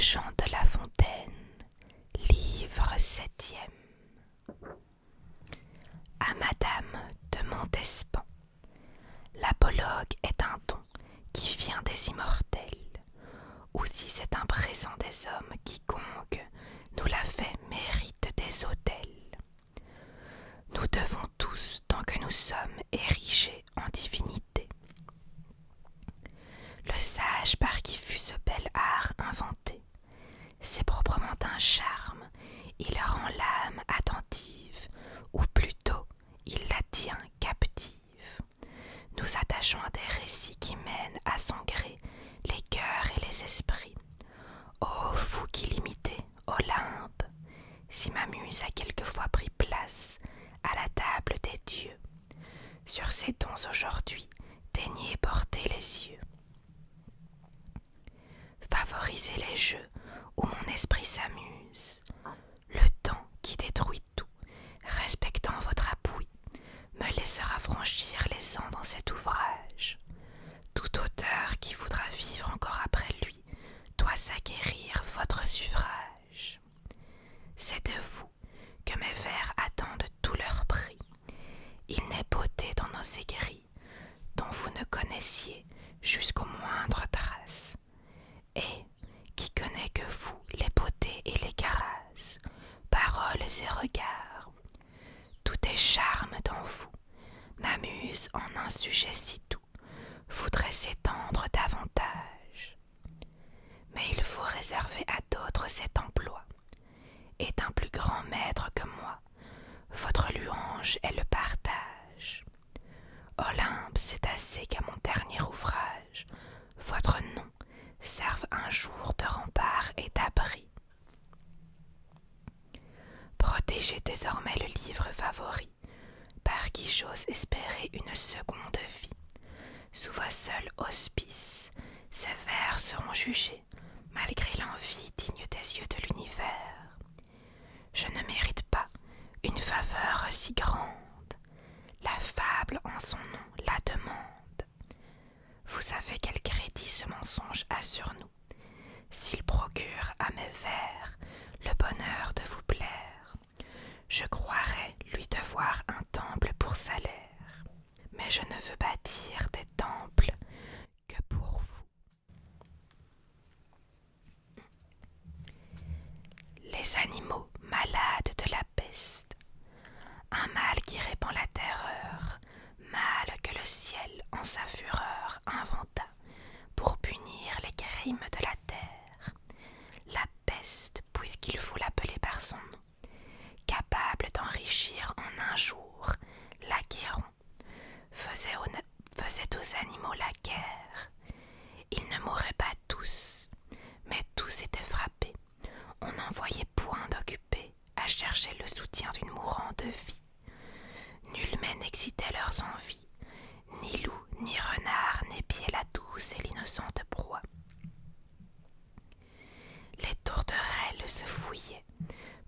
Jean de La Fontaine, livre 7e. À Madame de Montespan. L'apologue est un don qui vient des immortels, ou si c'est un présent des hommes, quiconque nous l'a fait mérite des autels. Nous devons tous, tant que nous sommes érigés en divinité. Le sage par qui fut ce bel art inventé, c'est proprement un charme, il rend l'âme attentive, ou plutôt il la tient captive. Nous attachons à des récits qui mènent à son gré les cœurs et les esprits. Ô vous qui l'imitez, Olympe, si ma muse a quelquefois pris place à la table des dieux, sur ces dons aujourd'hui, daignez porter les yeux. Favorisez les jeux où mon esprit s'amuse, le temps qui détruit tout, respectant votre appui, me laissera franchir les ans dans cet ouvrage. Tout auteur qui voudra vivre encore après lui doit s'acquérir votre suffrage. C'est de vous que mes vers attendent tout leur prix. Il n'est beauté dans nos écrits dont vous ne connaissiez jusqu'aux moindres traces. Et qui connaît que vous les beautés et les caresses, paroles et regards. Tout est charme dans vous, ma muse en un sujet si doux voudrait s'étendre davantage. Mais il faut réserver à d'autres cet emploi, et d'un plus grand maître que moi, votre louange est le partage. Olympe, c'est assez qu'à mon dernier ouvrage, votre nom serve un jour de rempart et d'abri. Protégez désormais le livre favori, par qui j'ose espérer une seconde vie. Sous vos seuls auspices, ces vers seront jugés, malgré l'envie digne des yeux de l'univers. Je ne mérite pas une faveur si grande, la fable en son nom la demande. Vous savez quel crédit ce mensonge a sur nous, s'il procure à mes vers le bonheur de vous plaire. Je croirais lui devoir un temple pour salaire, mais je ne veux bâtir des temples que pour vous. Les animaux malades de la peste, un mal qui répand la terreur, mal que le ciel en sa fureur inventa pour punir les crimes de la terre. La peste, puisqu'il faut l'appeler par son nom, capable d'enrichir en un jour l'acquérant, faisait aux animaux la guerre. Ils ne mouraient pas tous, mais tous étaient frappés. On n'en voyait point d'occupés à chercher le soutien d'une mourante vie. Nullement n'excitait leurs envies, ni loup, ni renard n'épiaient la douce et l'innocente proie. Les tourterelles se fouillaient,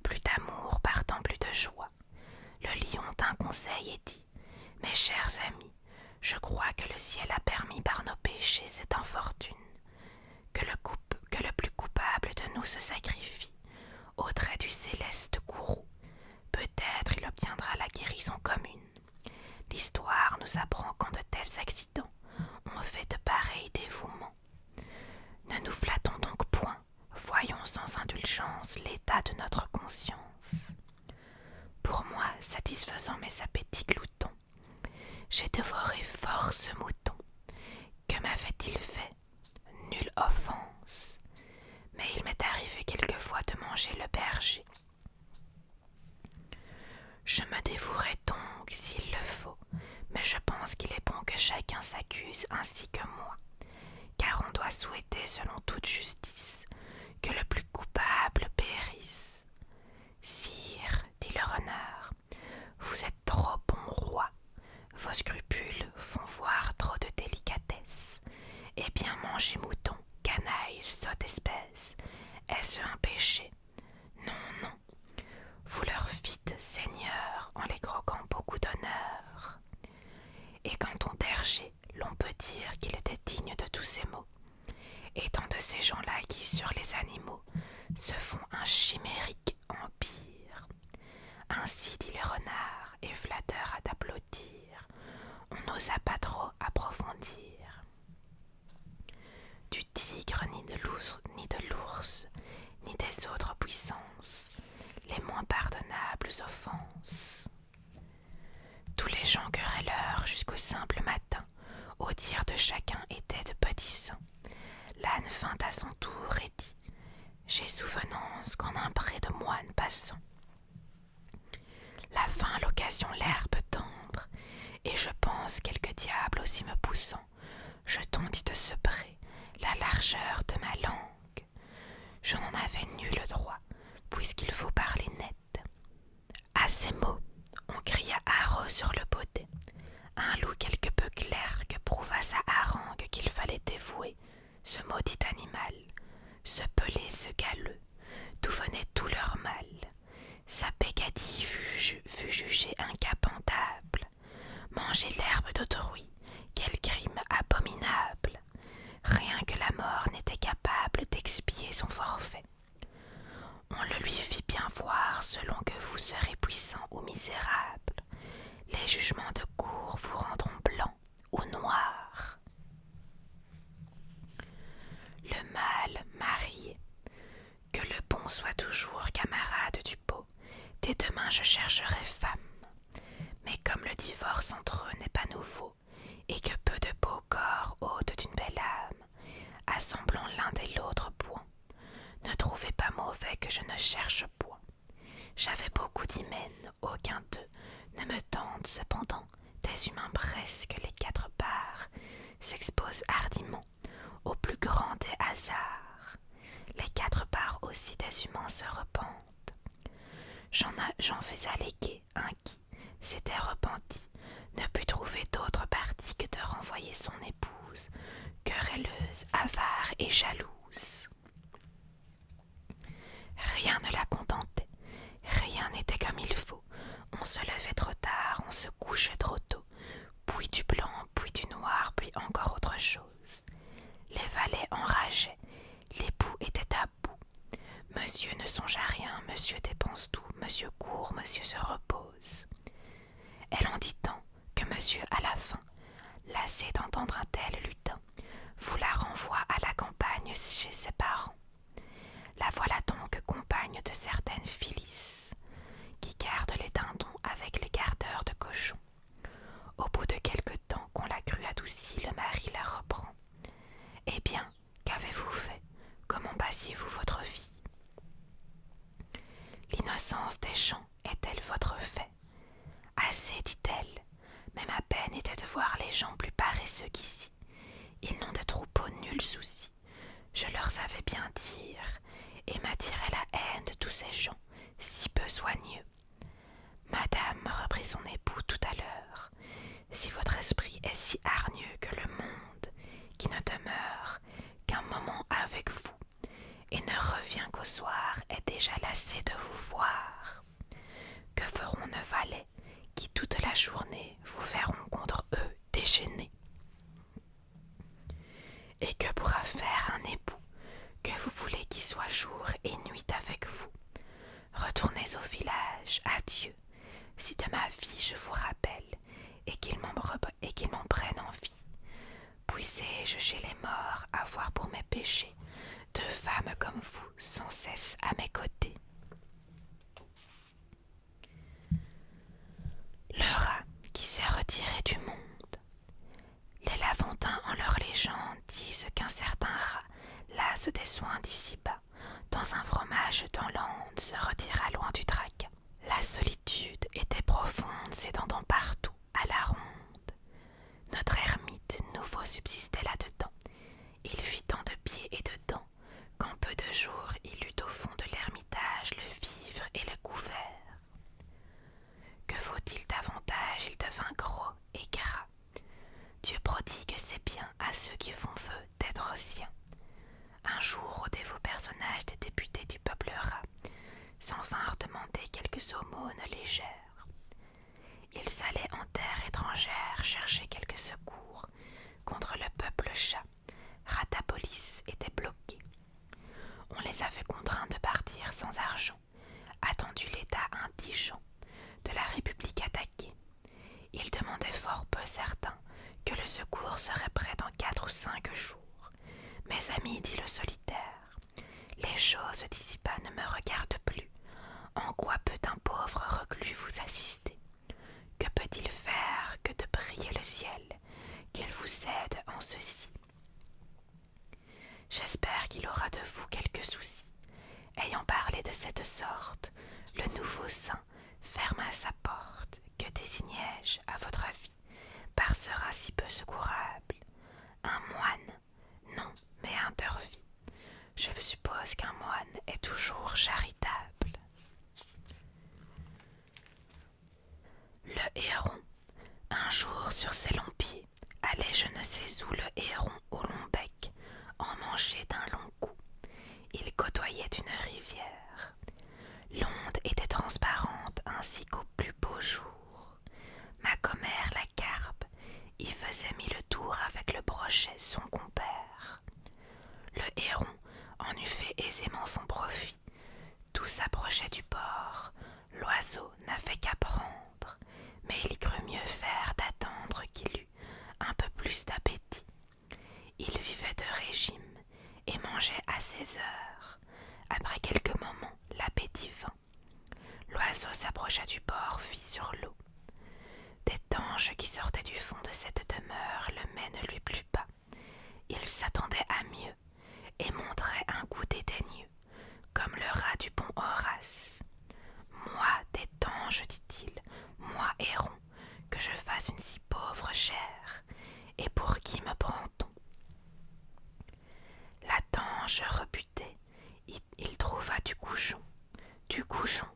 plus d'amour partant plus de joie. Le lion d'un conseil et dit: mes chers amis, je crois que le ciel a permis par nos péchés cette infortune, que le plus coupable de nous se sacrifie au trait du céleste courroux. Peut-être il obtiendra la guérison commune. L'histoire nous apprend qu'en de tels accidents, on fait de pareils dévouements. Ne nous flattons donc point, voyons sans indulgence l'état de notre conscience. Pour moi, satisfaisant mes appétits gloutons, j'ai dévoré fort ce mouton. Que m'avait-il fait? Nulle offense. Mais il m'est arrivé quelquefois de manger le berger. Je me dévouerai donc s'il le faut, mais je pense qu'il est bon que chacun s'accuse ainsi que moi, car on doit souhaiter selon toute justice que le plus coupable périsse. Sire, dit le renard, vous êtes trop bon roi, vos scrupules font voir trop de délicatesse. Eh bien, manger mouton, canaille, sotte espèce, est-ce un péché? Non, non. Vous leur fîtes seigneur en les croquant beaucoup d'honneur. Et quant au berger, l'on peut dire qu'il était digne de tous ces mots, étant de ces gens-là qui, sur les animaux, se font un chimérique empire. Ainsi dit le renard, et flatteur à t'applaudir, on n'osa pas trop approfondir. Du tigre ni de l'ours, ni des autres puissances, les moins pardonnables offenses. Tous les gens querelleurs jusqu'au simple matin, au dire de chacun étaient de petits saints. L'âne vint à son tour et dit: j'ai souvenance qu'en un pré de moine passant, la faim, l'occasion, l'herbe tendre, et je pense quelque diable aussi me poussant, je tondis de ce pré la largeur de ma langue. Je n'en avais nul droit, puisqu'il faut parler net. À ces mots, on cria haro sur le baudet. Un loup quelque peu clair que prouva sa harangue qu'il fallait dévouer ce maudit animal, ce pelé, ce galeux, d'où venait tout leur mal. Sa peccadille fut jugée incapantable. Manger l'herbe d'autrui, quel crime abominable! Rien que la mort n'était capable d'expier son forfait. On le lui fit bien voir selon que vous serez puissant ou misérable. Les jugements de cour vous rendront blanc ou noir. Le mâle marié. Que le bon soit toujours camarade du beau. Dès demain je chercherai femme. Mais comme le divorce entre eux n'est pas nouveau, et que peu de beaux corps hôtes d'une belle âme, assemblant l'un et l'autre point, ne trouvez pas mauvais que je ne cherche point. J'avais beaucoup d'hymen, aucun d'eux ne me tente cependant. Des humains presque les quatre parts s'exposent hardiment au plus grand des hasards. Les quatre parts aussi des humains se repentent. J'en fais alléguer un qui s'était repenti, ne put trouver d'autre parti que de renvoyer son épouse, querelleuse, avare et jalouse. Rien ne la contentait, rien n'était comme il faut. On se levait trop tard, on se couchait trop tôt, puis du blanc, puis du noir, puis encore autre chose. Les valets enrageaient, l'époux était à bout. Monsieur ne songe à rien, monsieur dépense tout, monsieur court, monsieur se repose. Elle en dit tant que monsieur, à la fin, lassé d'entendre un tel lutin, vous la renvoie à la campagne chez ses parents. La voilà donc compagne de certaines Phyllis, qui gardent les dindons avec les gardeurs de cochons. Au bout de quelque temps qu'on l'a crue adoucie, le mari la reprend. Eh bien, qu'avez-vous fait? Comment passiez-vous votre vie? L'innocence des gens est-elle votre fait? Assez, dit-elle, mais ma peine était de voir les gens plus paresseux qu'ici. Ils n'ont de troupeaux nul souci. Je leur savais bien dire, et m'attirait la haine de tous ces gens, si peu soigneux. Madame, reprit son époux tout à l'heure, si votre esprit est si hargneux que le monde, qui ne demeure qu'un moment avec vous, et ne revient qu'au soir, est déjà lassé de vous voir, que feront nos valets, qui toute la journée vous verront contre eux déchaîner? Et que pourra faire un époux que vous voulez qu'il soit jour et nuit avec vous? Retournez au village, adieu, si de ma vie je vous rappelle, et qu'il m'en prenne envie. Puissé-je chez les morts avoir pour mes péchés deux femmes comme vous sans cesse à mes côtés? Le rat qui s'est retiré du monde. Les Lavantins en leur légende disent qu'un certain rat, las des soins d'ici-bas, dans un fromage dans l'Ande se retira loin du tracas. La solitude était profonde, s'étendant partout à la ronde. Notre ermite nouveau subsistait là-dedans. Il fit tant de pieds et de dents qu'en peu de jours il eut au fond de l'ermitage le vivre et le couvert. Que faut-il davantage? Il devint gros et gras. Dieu prodigue ses biens à ceux qui font vœu d'être siens. Un jour, au dévot personnage des députés du peuple rat s'en vinrent demander quelques aumônes légères. Ils allaient en terre étrangère chercher quelques secours contre le peuple chat. Ratapolis était bloqué. On les avait contraints de partir sans argent, attendu l'état indigent de la République attaquée. Il demandait fort peu certain que le secours serait prêt dans 4 ou 5 jours. Mes amis, dit le solitaire, les choses d'ici-bas ne me regardent plus. En quoi peut un pauvre reclus vous assister? Que peut-il faire que de prier le ciel qu'il vous aide en ceci? J'espère qu'il aura de vous quelques soucis. Ayant parlé de cette sorte, le nouveau saint ferma sa porte. Que désignai-je, à votre avis, par ce rat si peu secourable? Un moine? Non, mais un dervis. Je suppose qu'un moine est toujours charitable. Le héron. Un jour, sur ses longs pieds, allait je ne sais où le héron au long bec, en manger d'un long coup. Il côtoyait une rivière. L'onde était transparente ainsi qu'au plus beau jour. Ma commère, la carpe, y faisait mis le tour avec le brochet, son compère. Le héron en eût fait aisément son profit. Tout s'approchait du bord. L'oiseau n'avait qu'à prendre, mais il crut mieux faire d'attendre qu'il eût un peu plus d'appétit. Il vivait de régime et mangeait à ses heures. Après quelques moments, l'appétit vint. L'oiseau s'approcha du bord, fit sur l'eau. Des tanges qui sortaient du fond de cette demeure, le mets ne lui plut pas. Il s'attendait à mieux et montrait un goût dédaigneux, comme le rat du bon Horace. Moi, des tanges, dit-il, moi, héron, que je fasse une si pauvre chair, et pour qui me prend-on? La tange rebutait, il trouva du goujon. Du goujon,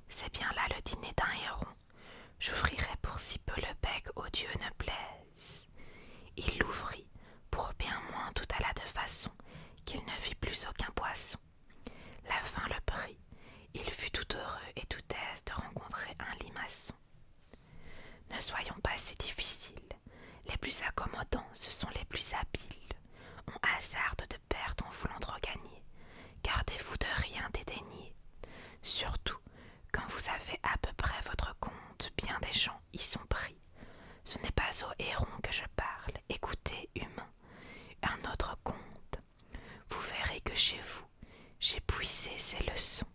c'est bien là le dîner d'un héron. J'ouvrirai pour si peu le bec au Dieu ne plaise. Il l'ouvrit, pour bien moins tout alla de façon qu'il ne vit plus aucun poisson. La faim le prit, il fut tout heureux et tout aise de rencontrer un limaçon. Ne soyons pas si difficiles, les plus accommodants, ce sont les plus habiles. On hasarde de perdre en voulant trop gagner, gardez-vous de rien dédaigner. Surtout, quand vous avez à peu près votre compte, bien des gens y sont pris. Ce n'est pas au héron que je parle, écoutez, humain, un autre conte. Vous verrez que chez vous, j'ai puisé ces leçons.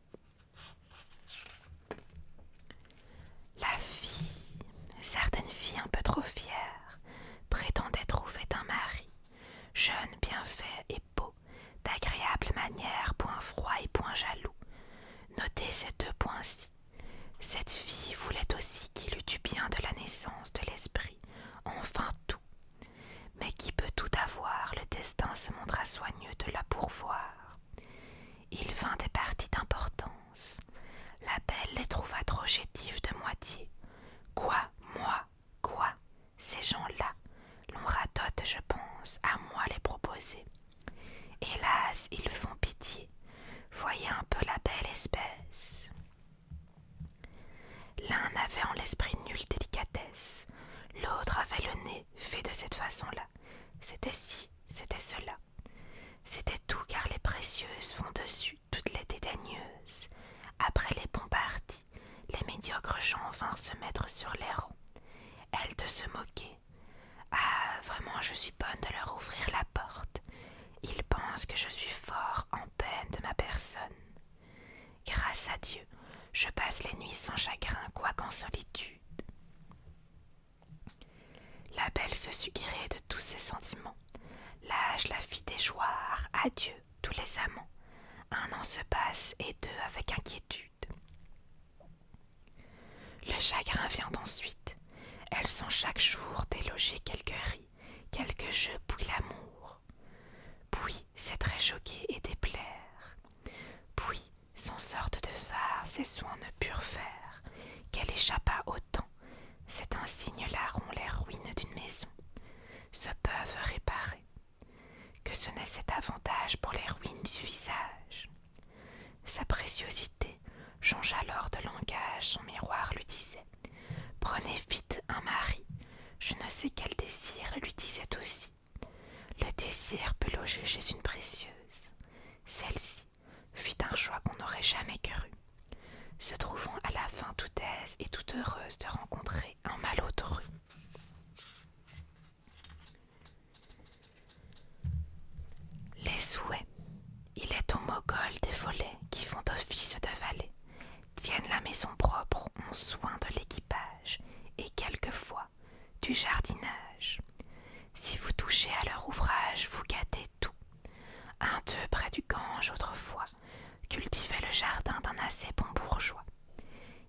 La fille, certaines filles un peu trop fières, prétendaient trouver un mari, jeune, bien fait et beau, d'agréables manières, point froid et point jaloux. Notez ces 2 points-ci. Cette fille voulait aussi qu'il eût du bien de la naissance, de l'esprit, enfin tout. Mais qui peut tout avoir, le destin se montra soigneux de la pourvoir. Il vint des parties d'importance. La belle les trouva trop chétives de moitié. Quoi, moi, quoi, ces gens-là, l'on radote, je pense, à moi les proposer. Hélas, ils font pitié. Voyez un peu la belle espèce. L'un avait en l'esprit nulle délicatesse, l'autre avait le nez fait de cette façon-là. C'était ci, c'était cela. C'était tout, car les précieuses font dessus toutes les dédaigneuses. Après les bons partis, les médiocres gens vinrent se mettre sur les rangs. Elles de se moquer. Ah, vraiment, je suis bonne de leur ouvrir la porte. Ils pensent que je suis fort en peine de ma personne. Grâce à Dieu, je passe les nuits sans chagrin, quoiqu'en solitude. La belle se sut guérir de tous ses sentiments. L'âge la fit déchoir. Adieu, tous les amants. 1 an se passe et 2 avec inquiétude. Le chagrin vient ensuite. Elles sont chaque jour déloger quelques ris, quelques jeux, puis l'amour. Puis c'est très choquer et déplaire. Puis son sorte de farce et soins ne purent faire qu'elle échappa au temps. C'est un signe larron les ruines d'une maison se peuvent réparer, que ce n'est cet avantage pour les ruines du visage. Sa préciosité change alors de langage, son miroir lui disait « Prenez vite un mari ». Je ne sais quel désir lui disait aussi. Le désir peut loger chez une précieuse. Celle-ci fit un choix qu'on n'aurait jamais princesse est toute heureuse de rencontrer un malotru. Les souhaits. Il est aux Mogols des volets qui font office de valets, tiennent la maison propre, ont soin de l'équipage et quelquefois du jardinage. Si vous touchez à leur ouvrage, vous gâtez tout. Un d'eux près du Gange autrefois cultivait le jardin d'un assez bon bourgeois.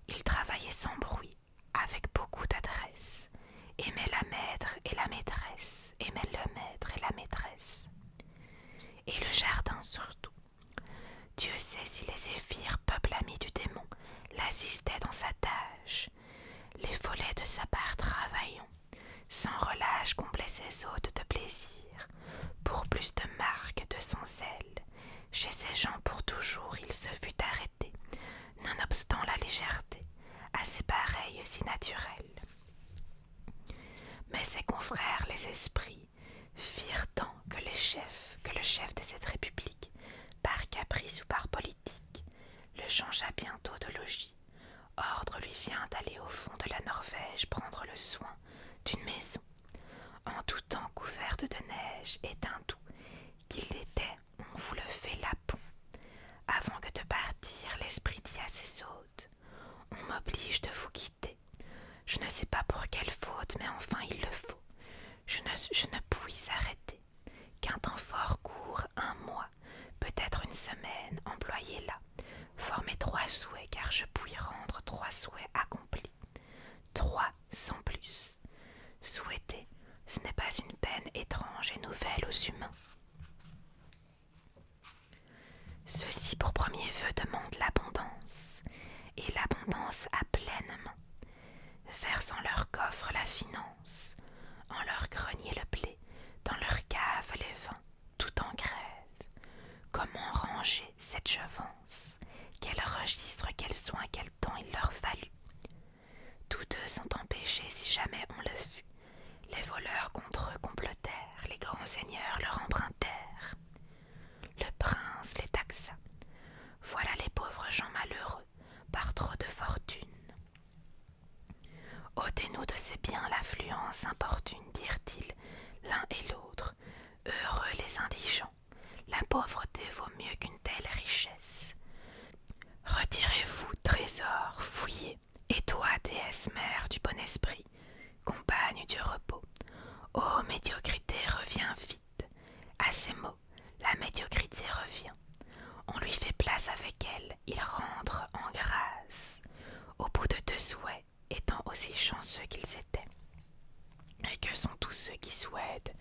Il travaillait sans bruit, avec beaucoup d'adresse, aimait la maître et la maîtresse, aimait le maître et la maîtresse. Et le jardin surtout. Dieu sait si les zéphyrs, peuple ami du démon, l'assistaient dans sa tâche. Les follets de sa part travaillant, sans relâche comblaient ses hôtes de plaisir, pour plus de marques de son zèle. Chez ces gens pour toujours il se fut arrêté, nonobstant la légèreté, assez pareille si naturelle. Mais ses confrères, les esprits, firent tant que le chef de cette république, par caprice ou par politique, le changea bientôt de logis. Ordre lui vient d'aller au fond de la Norvège prendre le soin d'une maison, en tout temps couverte de neige et d'un doux qu'il était, on vous le fait lapon. Avant que de partir, l'esprit dit à ses hôtes: on m'oblige de vous quitter. Je ne sais pas pour quelle faute, mais enfin il le faut. Je ne puis arrêter. Qu'un temps fort court, un mois, peut-être une semaine, employez là. Formez 3 souhaits, car je puis rendre 3 souhaits accomplis. 3 sans plus. Souhaiter, ce n'est pas une peine étrange et nouvelle aux humains. Ceux-ci pour premier vœu demandent l'abondance, et l'abondance à pleine main. Versent en leur coffre la finance, en leur grenier le blé, dans leur cave les vins, tout en grève. Comment ranger cette jouvence? Quel registre, quel soin, quel temps il leur fallut? Tous deux sont empêchés si jamais on le fut. Les voleurs contre eux complotèrent, les grands seigneurs leur empruntèrent. Le prince les taxa. Voilà les pauvres gens malheureux, par trop de fortune. Ôtez-nous de ces biens l'affluence importune, dirent-ils l'un et l'autre, heureux les indigents. La pauvreté vaut mieux qu'une telle richesse. Retirez-vous, trésor, fouillez, et toi, déesse mère du bon esprit, compagne du repos. Ô médiocrité, reviens vite. À ces mots, la médiocrité revient. On lui fait place avec elle, il rentre en grâce, au bout de 2 souhaits, étant aussi chanceux qu'ils étaient. Et que sont tous ceux qui souhaitent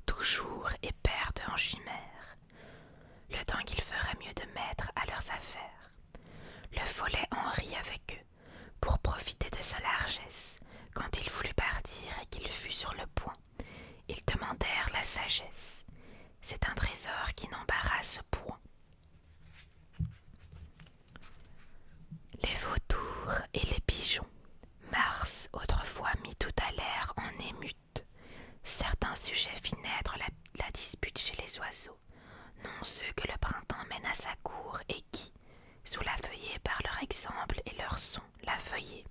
toujours et perdent en chimère, le temps qu'il ferait mieux de mettre à leurs affaires. Le follet en rit avec eux, pour profiter de sa largesse. Quand il voulut partir et qu'il fut sur le point, ils demandèrent la sagesse. C'est un trésor qui n'embarrasse point. Les vautours et les pigeons. Mars, autrefois mis tout à l'air en émute. Certains sujets fit naître la dispute chez les oiseaux, non ceux que le printemps mène à sa cour et qui, sous la feuillée par leur exemple et leur son, la feuillée,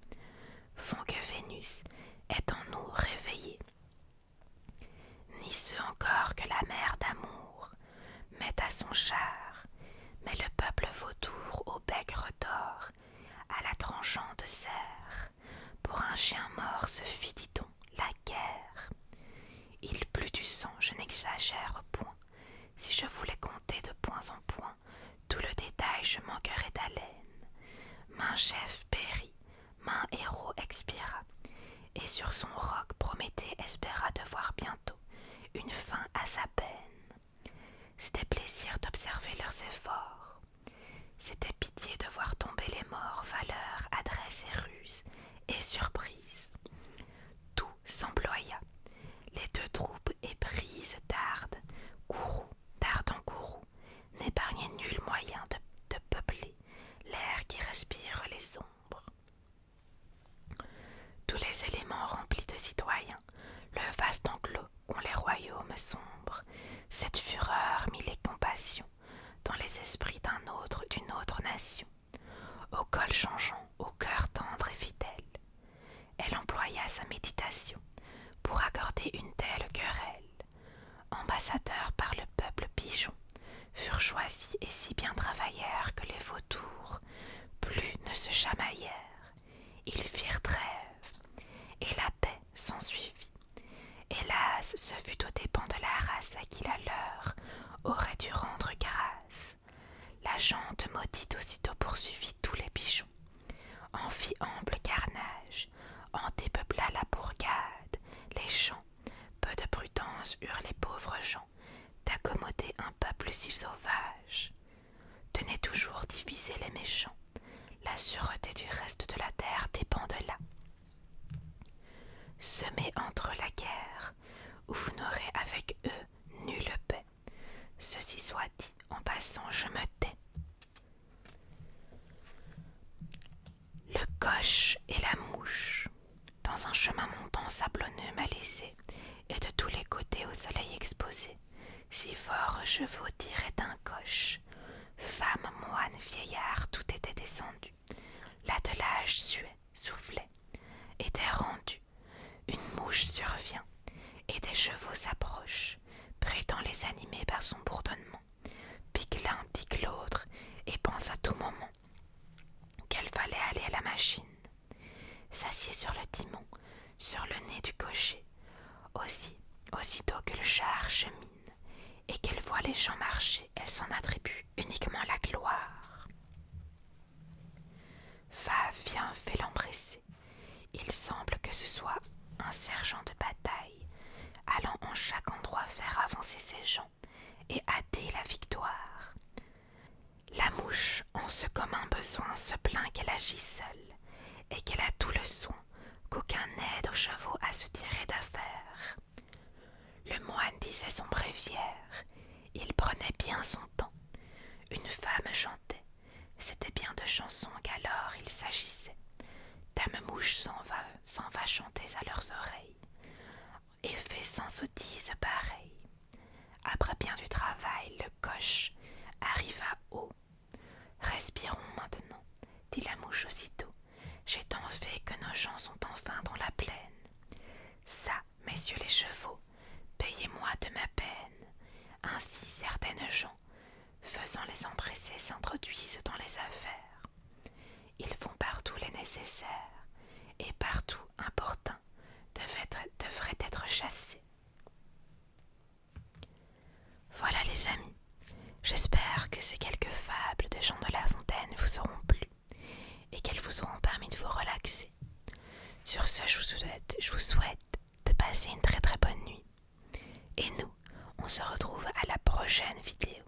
font que Vénus est en nous réveillée. Ni ceux encore que la mère d'amour met à son char, mais le peuple vautour au bec retors, à la tranchante serre. Pour un chien mort se fit, dit-on, la guerre. Il plut du sang, je n'exagère point. Si je voulais compter de point en point tout le détail, je manquerais d'haleine. Maint chef périt, maint héros expira, et sur son roc Prométhée espéra de voir bientôt une fin à sa peine. C'était plaisir d'observer leurs efforts. C'était pitié de voir tomber les morts, valeur, adresse et ruse, et surprise. Tout s'employa. Les 2 troupes éprises d'Ardes, courroux, d'ardents courroux, n'épargnaient nul moyen de peupler l'air qui respire les ombres. Tous les éléments remplis de citoyens, le vaste enclos qu'ont les royaumes sombres, cette fureur mit les compassions dans les esprits d'une autre nation. Au col changeant, au cœur tendre et fidèle, invitation pour accorder une telle querelle. Ambassadeurs par le peuple pigeon, furent choisis et si bien travaillèrent que les vautours plus ne se chamaillèrent. Ils firent trêve, et la paix s'ensuivit. Hélas, ce fut aux dépens de la race à qui la leur aurait dû rendre grâce. La gente maudite aussitôt poursuivit tous les pigeons, en fit ample carnage, en dépeupla la bourgade, les champs. Peu de prudence eurent les pauvres gens d'accommoder un peuple si sauvage. Tenez toujours diviser les méchants, la sûreté du reste de la terre dépend de là. Semez entre la guerre, où vous n'aurez avec eux nulle paix. Ceci soit dit, en passant je me tais. Le coche et la mouche. Dans un chemin montant sablonneux malaisé, et de tous les côtés au soleil exposé, si fort chevaux tiraient un coche. Femmes, moines, vieillards, tout était descendu. L'attelage suait, soufflait, était rendu. Une mouche survient, et des chevaux s'approchent, prétend les animer par son bourdonnement. Pique l'un, pique l'autre, et pense à tout moment qu'elle fallait aller à la machine. S'assied sur le timon, sur le nez du cocher. Aussitôt que le char chemine, et qu'elle voit les gens marcher, elle s'en attribue uniquement la gloire. Va, viens, fais l'empresser. Il semble que ce soit un sergent de bataille, allant en chaque endroit faire avancer ses gens et hâter la victoire. La mouche, en ce commun besoin, se plaint qu'elle agit seule, et qu'elle a tout le soin qu'aucun n'aide aux chevaux à se tirer d'affaire. Le moine disait son bréviaire, il prenait bien son temps. Une femme chantait, c'était bien de chansons qu'alors il s'agissait. Dame Mouche s'en va chanter à leurs oreilles, et fait sans sottise pareille. Après bien du travail, le coche arriva haut. Respirons maintenant, dit la mouche aussitôt. J'ai tant fait que nos gens sont enfin dans la plaine. Ça, messieurs les chevaux, payez-moi de ma peine. Ainsi certaines gens, faisant les empressés, s'introduisent dans les affaires. Ils font partout les nécessaires, et partout importuns devraient être chassés. Voilà les amis, j'espère que ces quelques fables de Jean de La Fontaine vous auront plu et qu'elles vous auront permis de vous relaxer. Sur ce, je vous souhaite de passer une très très bonne nuit. Et nous, on se retrouve à la prochaine vidéo.